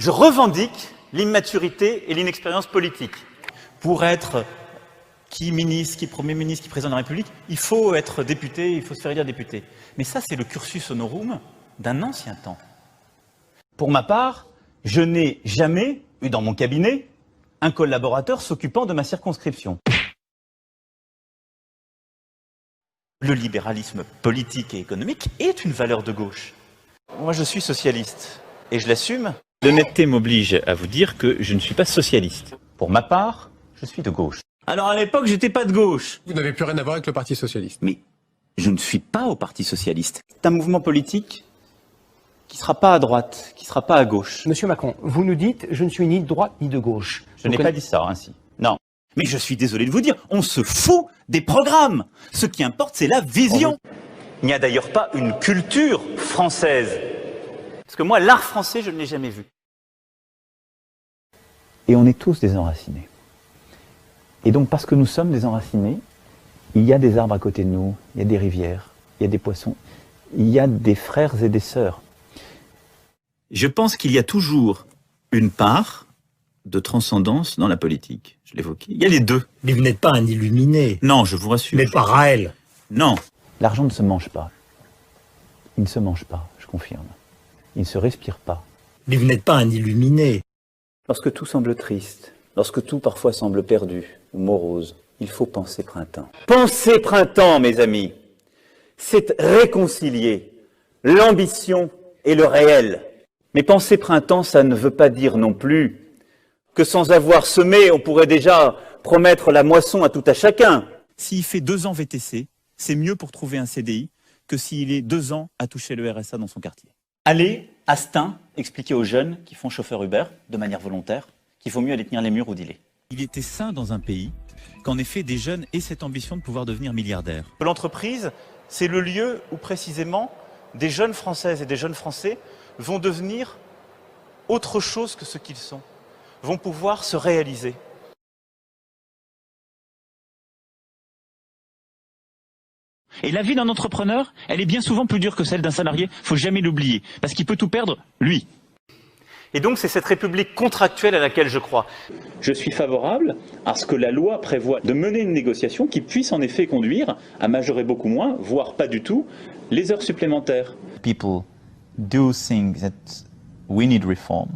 Je revendique l'immaturité et l'inexpérience politique. Pour être qui ministre, qui Premier ministre, qui Président de la République, il faut être député, il faut se faire élire député. Mais ça, c'est le cursus honorum d'un ancien temps. Pour ma part, je n'ai jamais eu dans mon cabinet un collaborateur s'occupant de ma circonscription. Le libéralisme politique et économique est une valeur de gauche. Moi, je suis socialiste et je l'assume. L'honnêteté m'oblige à vous dire que je ne suis pas socialiste. Pour ma part, je suis de gauche. Alors à l'époque, j'étais pas de gauche. Vous n'avez plus rien à voir avec le Parti socialiste. Mais je ne suis pas au Parti socialiste. C'est un mouvement politique qui ne sera pas à droite, qui ne sera pas à gauche. Monsieur Macron, vous nous dites « je ne suis ni de droite ni de gauche ». Je n'ai pas dit ça ainsi. Non. Mais je suis désolé de vous dire, on se fout des programmes. Ce qui importe, c'est la vision. Il n'y a d'ailleurs pas une culture française. Parce que moi, l'art français, je ne l'ai jamais vu. Et on est tous des enracinés. Et donc, parce que nous sommes des enracinés, il y a des arbres à côté de nous, il y a des rivières, il y a des poissons, il y a des frères et des sœurs. Je pense qu'il y a toujours une part de transcendance dans la politique. Je l'évoquais. Il y a les deux. Mais vous n'êtes pas un illuminé. Non, je vous rassure. Mais pas Raël. Non. L'argent ne se mange pas. Il ne se mange pas, je confirme. Il ne se respire pas. Mais vous n'êtes pas un illuminé. Lorsque tout semble triste, lorsque tout parfois semble perdu ou morose, il faut penser printemps. Penser printemps, mes amis, c'est réconcilier l'ambition et le réel. Mais penser printemps, ça ne veut pas dire non plus que sans avoir semé, on pourrait déjà promettre la moisson à tout à chacun. S'il fait 2 ans VTC, c'est mieux pour trouver un CDI que s'il est 2 ans à toucher le RSA dans son quartier. Allez, à Stein, expliquer aux jeunes qui font chauffeur Uber, de manière volontaire, qu'il faut mieux aller tenir les murs ou dealer. Il était sain dans un pays qu'en effet des jeunes aient cette ambition de pouvoir devenir milliardaires. L'entreprise, c'est le lieu où précisément des jeunes Françaises et des jeunes Français vont devenir autre chose que ce qu'ils sont, vont pouvoir se réaliser. Et la vie d'un entrepreneur, elle est bien souvent plus dure que celle d'un salarié, faut jamais l'oublier, parce qu'il peut tout perdre, lui. Et donc c'est cette république contractuelle à laquelle je crois. Je suis favorable à ce que la loi prévoie de mener une négociation qui puisse en effet conduire à majorer beaucoup moins, voire pas du tout, les heures supplémentaires. People do think that we need reform.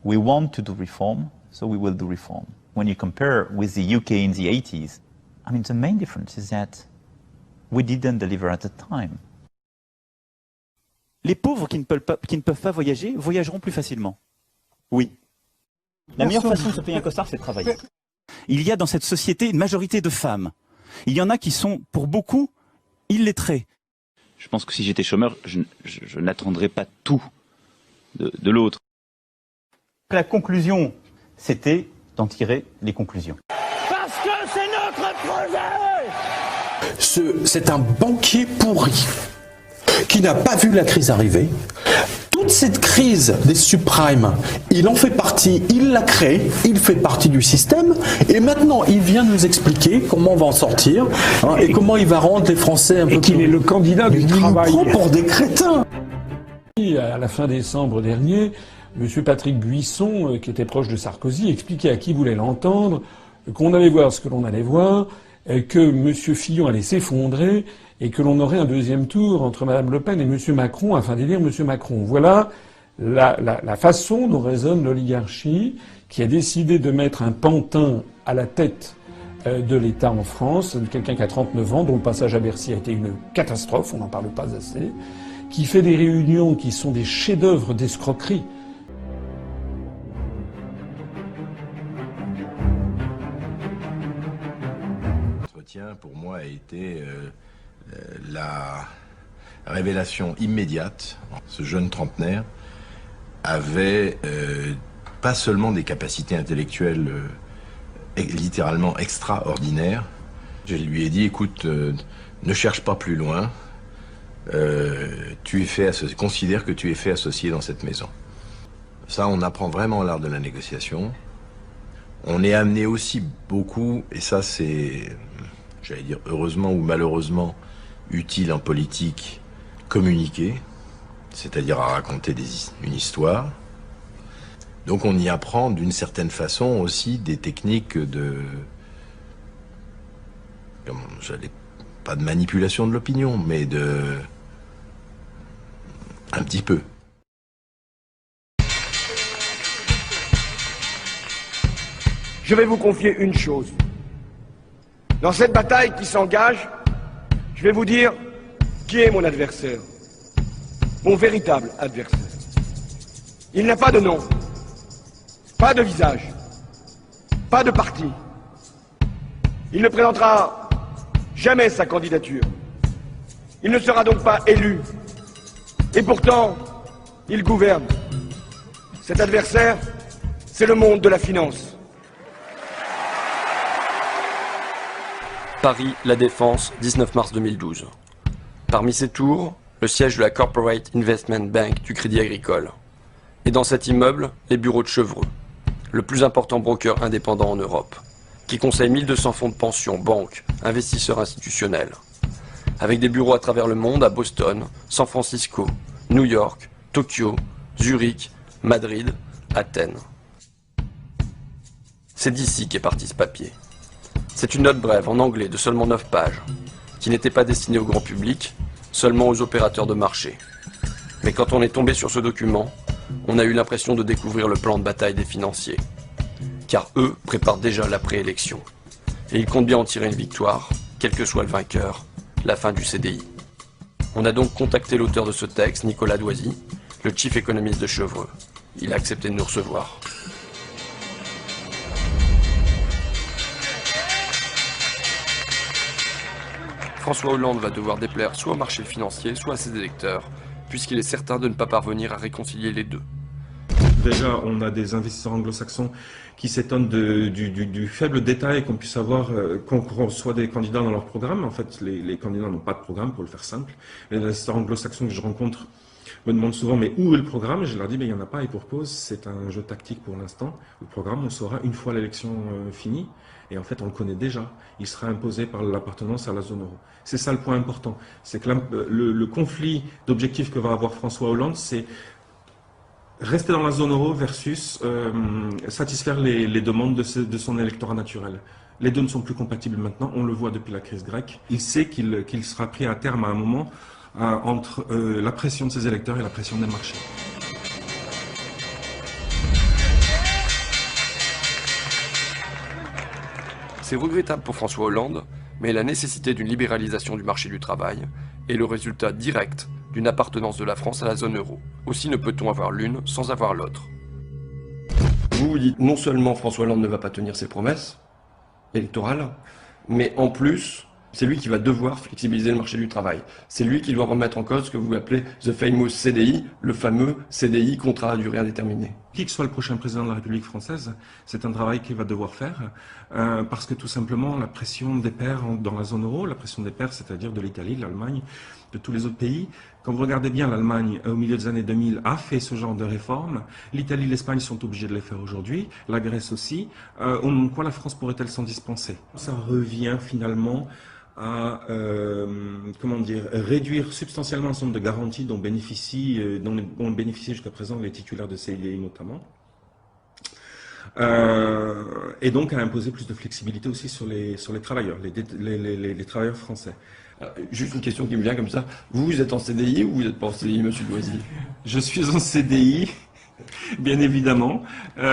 We want to do reform, so we will do reform. When you compare with the UK in the 80s, I mean the main difference is that we didn't deliver at the time. Les pauvres qui ne peuvent pas voyager, voyageront plus facilement. Oui. La meilleure façon de se payer un costard, c'est de travailler. Il y a dans cette société une majorité de femmes. Il y en a qui sont, pour beaucoup, illettrés. Je pense que si j'étais chômeur, je n'attendrais pas tout de l'autre. La conclusion, c'était d'en tirer les conclusions. Parce que c'est notre projet! C'est un banquier pourri qui n'a pas vu la crise arriver. Toute cette crise des subprimes, il en fait partie, il l'a créée, il fait partie du système, et maintenant il vient nous expliquer comment on va en sortir, et comment il va rendre les Français un peu plus... Et qu'il est le candidat du travail. Il nous prend pour des crétins. À la fin décembre dernier, M. Patrick Buisson, qui était proche de Sarkozy, expliquait à qui voulait l'entendre qu'on allait voir ce que l'on allait voir, que M. Fillon allait s'effondrer et que l'on aurait un deuxième tour entre Mme Le Pen et M. Macron afin d'élire M. Macron. Voilà la façon dont raisonne l'oligarchie qui a décidé de mettre un pantin à la tête de l'État en France, quelqu'un qui a 39 ans, dont le passage à Bercy a été une catastrophe, on n'en parle pas assez, qui fait des réunions qui sont des chefs-d'œuvre d'escroquerie. Pour moi a été la révélation immédiate. Ce jeune trentenaire avait pas seulement des capacités intellectuelles littéralement extraordinaires. Je lui ai dit, écoute, ne cherche pas plus loin, considère que tu es fait associé dans cette maison. Ça, on apprend vraiment l'art de la négociation. On est amené aussi beaucoup, et ça c'est, j'allais dire heureusement ou malheureusement, utile en politique, communiquer, c'est-à-dire à raconter une histoire. Donc on y apprend d'une certaine façon aussi des techniques pas de manipulation de l'opinion, mais un petit peu. Je vais vous confier une chose. Dans cette bataille qui s'engage, je vais vous dire qui est mon adversaire. Mon véritable adversaire. Il n'a pas de nom, pas de visage, pas de parti. Il ne présentera jamais sa candidature. Il ne sera donc pas élu. Et pourtant, il gouverne. Cet adversaire, c'est le monde de la finance. Paris, La Défense, 19 mars 2012. Parmi ces tours, le siège de la Corporate Investment Bank du Crédit Agricole. Et dans cet immeuble, les bureaux de Chevreux, le plus important broker indépendant en Europe, qui conseille 1200 fonds de pension, banques, investisseurs institutionnels. Avec des bureaux à travers le monde, à Boston, San Francisco, New York, Tokyo, Zurich, Madrid, Athènes. C'est d'ici qu'est parti ce papier. C'est une note brève en anglais de seulement 9 pages, qui n'était pas destinée au grand public, seulement aux opérateurs de marché. Mais quand on est tombé sur ce document, on a eu l'impression de découvrir le plan de bataille des financiers. Car eux préparent déjà la préélection. Et ils comptent bien en tirer une victoire, quel que soit le vainqueur, la fin du CDI. On a donc contacté l'auteur de ce texte, Nicolas Doisy, le chief économiste de Chevreux. Il a accepté de nous recevoir. François Hollande va devoir déplaire soit au marché financier, soit à ses électeurs, puisqu'il est certain de ne pas parvenir à réconcilier les deux. Déjà, on a des investisseurs anglo-saxons qui s'étonnent du faible détail qu'on puisse avoir quand on reçoit des candidats dans leur programme. En fait, les candidats n'ont pas de programme, pour le faire simple. Les investisseurs anglo-saxons que je rencontre me demandent souvent, mais où est le programme? Et je leur dis, mais il n'y en a pas, et pour cause, c'est un jeu tactique pour l'instant. Le programme, on saura une fois l'élection finie. Et en fait, on le connaît déjà. Il sera imposé par l'appartenance à la zone euro. C'est ça le point important. C'est que le conflit d'objectifs que va avoir François Hollande, c'est rester dans la zone euro versus satisfaire les demandes de son électorat naturel. Les deux ne sont plus compatibles maintenant. On le voit depuis la crise grecque. Il sait qu'il sera pris à terme à un moment entre la pression de ses électeurs et la pression des marchés. C'est regrettable pour François Hollande, mais la nécessité d'une libéralisation du marché du travail est le résultat direct d'une appartenance de la France à la zone euro. Aussi ne peut-on avoir l'une sans avoir l'autre. Vous vous dites non seulement François Hollande ne va pas tenir ses promesses électorales, mais en plus, c'est lui qui va devoir flexibiliser le marché du travail. C'est lui qui doit remettre en cause ce que vous appelez the famous CDI, le fameux CDI, contrat à durée indéterminée. Qui que soit le prochain président de la République française, c'est un travail qu'il va devoir faire, parce que tout simplement la pression des pairs dans la zone euro, la pression des pairs, c'est-à-dire de l'Italie, de l'Allemagne, de tous les autres pays, quand vous regardez bien, l'Allemagne, au milieu des années 2000, a fait ce genre de réformes. L'Italie et l'Espagne sont obligés de les faire aujourd'hui, la Grèce aussi. Quoi la France pourrait-elle s'en dispenser? Ça revient finalement à réduire substantiellement le nombre de garanties dont bénéficient jusqu'à présent les titulaires de CDI notamment, et donc à imposer plus de flexibilité aussi sur les travailleurs, les travailleurs français. Juste une question qui me vient comme ça. Vous êtes en CDI ou vous n'êtes pas en CDI, monsieur Doisy? Je suis en CDI, bien évidemment. Voilà.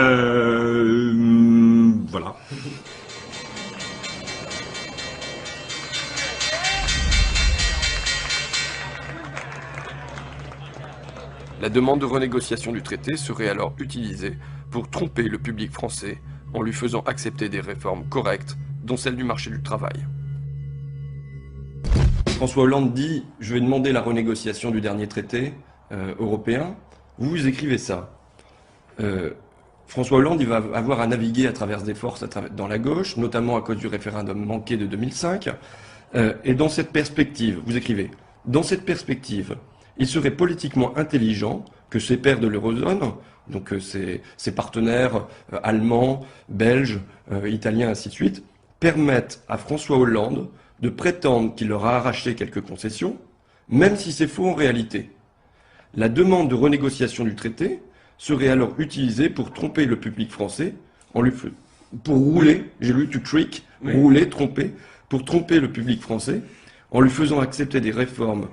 La demande de renégociation du traité serait alors utilisée pour tromper le public français en lui faisant accepter des réformes correctes, dont celle du marché du travail. François Hollande dit « Je vais demander la renégociation du dernier traité européen ». Vous écrivez ça. François Hollande il va avoir à naviguer à travers des forces dans la gauche, notamment à cause du référendum manqué de 2005. Et dans cette perspective, vous écrivez « Dans cette perspective, il serait politiquement intelligent que ses pairs de l'eurozone, donc ses partenaires allemands, belges, italiens, ainsi de suite, permettent à François Hollande de prétendre qu'il leur a arraché quelques concessions, même si c'est faux en réalité. La demande de renégociation du traité serait alors utilisé pour tromper le public français, pour rouler, j'ai lu to trick, rouler, tromper, pour tromper le public français, en lui faisant accepter des réformes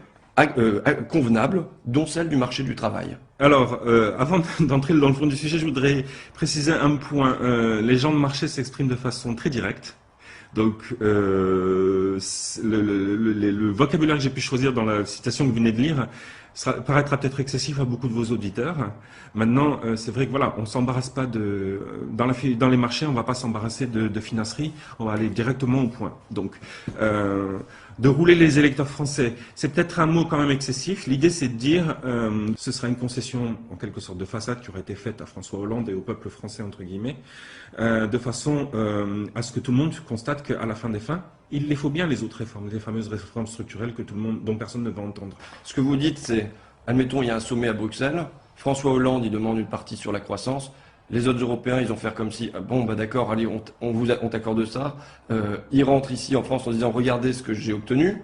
convenables, dont celle du marché du travail. Alors, avant d'entrer dans le fond du sujet, je voudrais préciser un point. Les gens de marché s'expriment de façon très directe. Donc, le vocabulaire que j'ai pu choisir dans la citation que vous venez de lire paraîtra peut-être excessif à beaucoup de vos auditeurs. Maintenant, c'est vrai que voilà, on s'embarrasse pas dans les marchés, on va pas s'embarrasser de finasserie, on va aller directement au point. Donc, de rouler les électeurs français, c'est peut-être un mot quand même excessif. L'idée, c'est de dire, ce sera une concession en quelque sorte de façade qui aurait été faite à François Hollande et au peuple français entre guillemets, de façon à ce que tout le monde constate qu'à la fin des fins, il les faut bien les autres réformes, les fameuses réformes structurelles que tout le monde, dont personne ne va entendre. Ce que vous dites, c'est, admettons, il y a un sommet à Bruxelles, François Hollande, il demande une partie sur la croissance, les autres Européens, ils vont faire comme si, bon, bah d'accord, allez, on t'accorde ça, il rentre ici en France en disant, regardez ce que j'ai obtenu,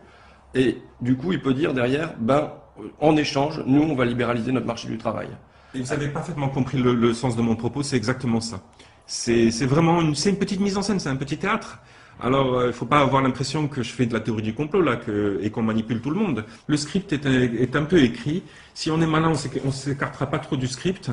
et du coup, il peut dire derrière, ben, en échange, nous, on va libéraliser notre marché du travail. Et vous avez parfaitement compris le sens de mon propos, c'est exactement ça. C'est vraiment une petite mise en scène, c'est un petit théâtre. Alors, il ne faut pas avoir l'impression que je fais de la théorie du complot là, et qu'on manipule tout le monde. Le script est un peu écrit. Si on est malin, on s'écartera pas trop du script.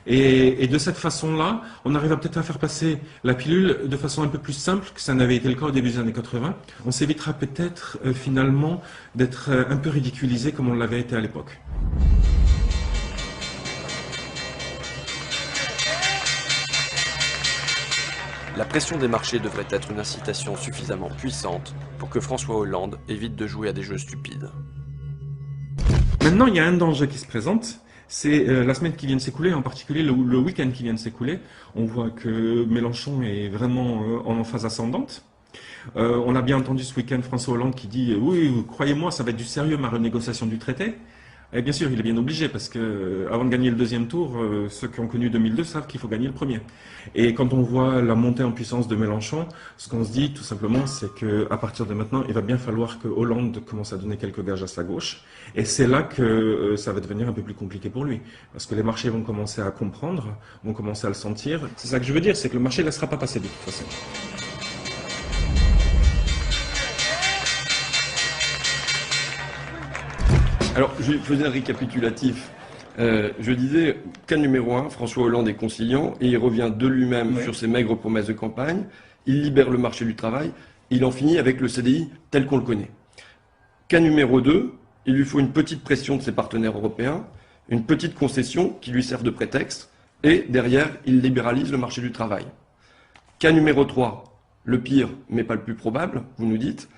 Et de cette façon-là, on arrive peut-être à faire passer la pilule de façon un peu plus simple que ça n'avait été le cas au début des années 80. On s'évitera peut-être finalement d'être un peu ridiculisé comme on l'avait été à l'époque. La pression des marchés devrait être une incitation suffisamment puissante pour que François Hollande évite de jouer à des jeux stupides. Maintenant, il y a un danger qui se présente, c'est la semaine qui vient de s'écouler, en particulier le week-end qui vient de s'écouler. On voit que Mélenchon est vraiment en phase ascendante. On a bien entendu ce week-end François Hollande qui dit « Oui, croyez-moi, ça va être du sérieux ma renégociation du traité ». Et bien sûr, il est bien obligé parce que avant de gagner le deuxième tour, ceux qui ont connu 2002 savent qu'il faut gagner le premier. Et quand on voit la montée en puissance de Mélenchon, ce qu'on se dit tout simplement, c'est que à partir de maintenant, il va bien falloir que Hollande commence à donner quelques gages à sa gauche. Et c'est là que ça va devenir un peu plus compliqué pour lui, parce que les marchés vont commencer à comprendre, vont commencer à le sentir. C'est ça que je veux dire, c'est que le marché ne laissera pas passer de toute façon. Alors, je faisais un récapitulatif. Je disais, cas numéro 1, François Hollande est conciliant et il revient de lui-même sur ses maigres promesses de campagne. Il libère le marché du travail. Il en finit avec le CDI tel qu'on le connaît. Cas numéro 2, il lui faut une petite pression de ses partenaires européens, une petite concession qui lui serve de prétexte, et derrière, il libéralise le marché du travail. Cas numéro 3, le pire, mais pas le plus probable, vous nous dites,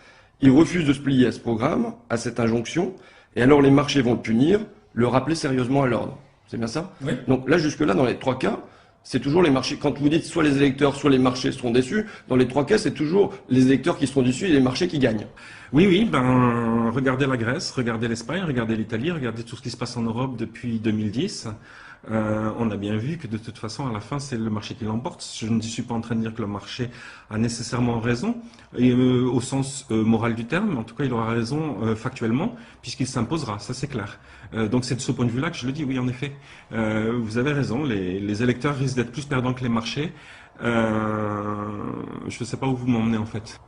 il refuse de se plier à ce programme, à cette injonction, et alors les marchés vont le punir, le rappeler sérieusement à l'ordre. C'est bien ça? Oui. Donc là, jusque-là, dans les trois cas, c'est toujours les marchés. Quand vous dites soit les électeurs, soit les marchés seront déçus, dans les trois cas, c'est toujours les électeurs qui seront déçus et les marchés qui gagnent. Oui, ben, regardez la Grèce, regardez l'Espagne, regardez l'Italie, regardez tout ce qui se passe en Europe depuis 2010. On a bien vu que de toute façon, à la fin, c'est le marché qui l'emporte. Je ne suis pas en train de dire que le marché a nécessairement raison, et, au sens moral du terme, en tout cas, il aura raison factuellement, puisqu'il s'imposera, ça c'est clair. Donc c'est de ce point de vue-là que je le dis, oui, en effet. Vous avez raison, les électeurs risquent d'être plus perdants que les marchés. Je ne sais pas où vous m'emmenez en fait.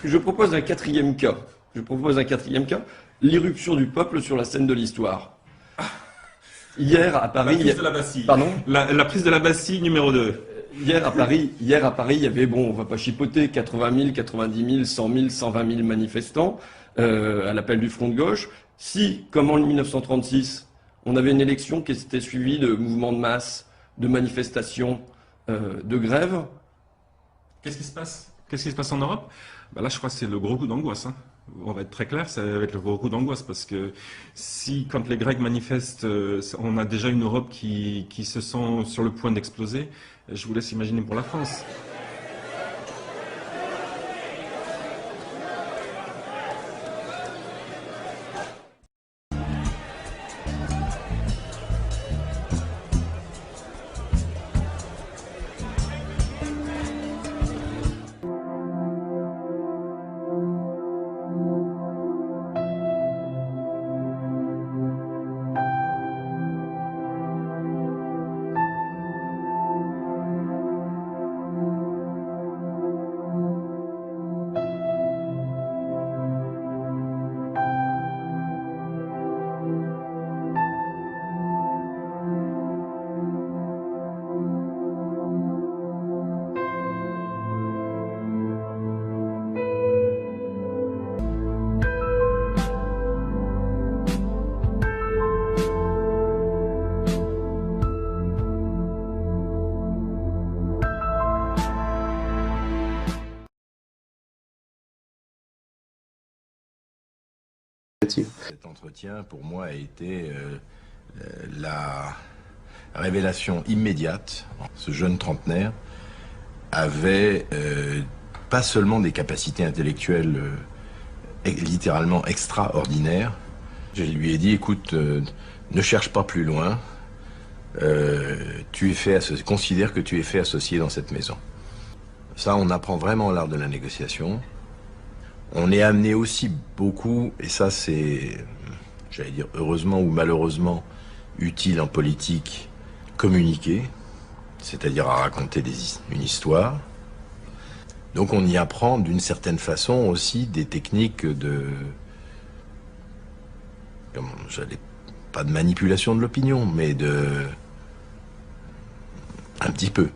Je propose un quatrième cas. L'irruption du peuple sur la scène de l'histoire. Hier à Paris. La prise de la Bastille. Pardon ? La prise de la Bastille numéro 2. Hier à Paris, il y avait, bon, on va pas chipoter, 80 000, 90 000, 100 000, 120 000 manifestants à l'appel du Front de gauche. Si, comme en 1936, on avait une élection qui s'était suivie de mouvements de masse, de manifestations, de grèves. Qu'est-ce qui se passe ? Qu'est-ce qui se passe en Europe ? Ben là, je crois que c'est le gros coup d'angoisse. Hein. On va être très clair, ça va être le gros coup d'angoisse parce que si, quand les Grecs manifestent, on a déjà une Europe qui se sent sur le point d'exploser, je vous laisse imaginer pour la France. négative. Cet entretien, pour moi, a été la révélation immédiate. Ce jeune trentenaire avait pas seulement des capacités intellectuelles littéralement extraordinaires. Je lui ai dit, écoute, ne cherche pas plus loin, considère que tu es fait associé dans cette maison. Ça, on apprend vraiment l'art de la négociation. On est amené aussi beaucoup, et ça c'est, j'allais dire heureusement ou malheureusement, utile en politique, communiquer, c'est-à-dire à raconter une histoire. Donc on y apprend d'une certaine façon aussi des techniques pas de manipulation de l'opinion, mais un petit peu.